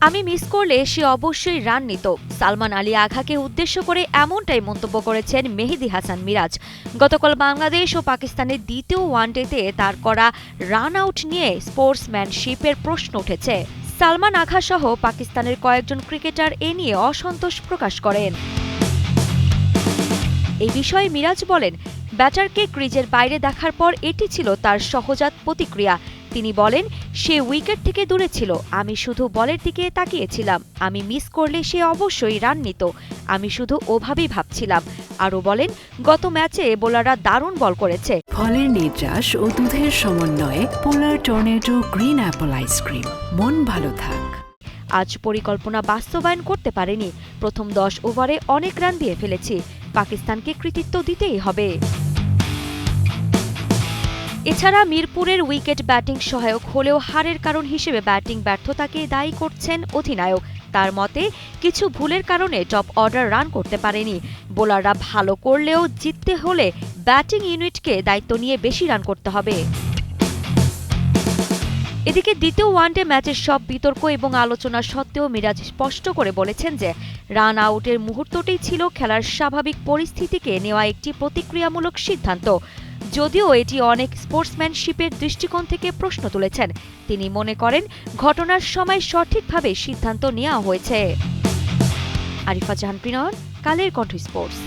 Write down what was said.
আমি মিস করলে সে অবশ্যই রান নিত। সালমান আলী আঘাকে উদ্দেশ্য করে এমনটাই মন্তব্য করেছেন মেহেদী হাসান মিরাজ। গতকাল বাংলাদেশ ও পাকিস্তানের দ্বিতীয় ওয়ানডেতে তার করা রান আউট নিয়ে স্পোর্টসম্যানশিপের প্রশ্ন উঠেছে। সালমান আঘা সহ পাকিস্তানের কয়েকজন ক্রিকেটার এ নিয়ে অসন্তোষ প্রকাশ করেন। এই বিষয়ে মিরাজ বলেন, ব্যাটারকে ক্রিজের বাইরে দেখার পর এটি ছিল তার সহজাত প্রতিক্রিয়া। তিনি বলেন, সে উইকেট থেকে দূরে ছিল, আমি শুধু বলের দিকে তাকিয়েছিলাম। আমি মিস করলে সে অবশ্যই রান নিত, আমি শুধু ওভাবেই ভাবছিলাম। আরও বলেন, গত ম্যাচে বোলাররা দারুণ বল করেছে। ফলের নির্যাস ও দুধের সমন্বয়ে পোলার টর্নেডো গ্রিন অ্যাপল আইসক্রিম। মন ভালো থাক। আজ পরিকল্পনা বাস্তবায়ন করতে পারেনি। প্রথম 10 ওভারে অনেক রান দিয়ে ফেলেছি, পাকিস্তানকে কৃতিত্ব দিতেই হবে। এছাড়া মিরপুরের উইকেট ব্যাটিং সহায়ক হলেও হারের কারণ হিসেবে ব্যাটিং ব্যর্থতাকে দায়ী করছেন অধিনায়ক। তার মতে, কিছু ভুলের কারণে টপ অর্ডার রান করতে পারেনি। বোলাররা ভালো করলেও জিততে হলে ব্যাটিং ইউনিটকে দায়িত্ব নিয়ে বেশি রান করতে হবে। এদিকে দ্বিতীয় ওয়ানডে ম্যাচের সব বিতর্ক এবং আলোচনা সত্ত্বেও মিরাজ স্পষ্ট করে বলেছেন যে রান আউটের মুহূর্তটাই ছিল খেলার স্বাভাবিক পরিস্থিতিকে নেওয়া একটি প্রতিক্রিয়ামূলক সিদ্ধান্ত। যদিও এটি অনেক স্পোর্টসম্যানশিপের দৃষ্টিকোণ থেকে প্রশ্ন তুলেছেন, তিনি মনে করেন ঘটনার সময় সঠিকভাবে সিদ্ধান্ত নেওয়া হয়েছে। আরিফা জাহান, কালের কণ্ঠ স্পোর্টস।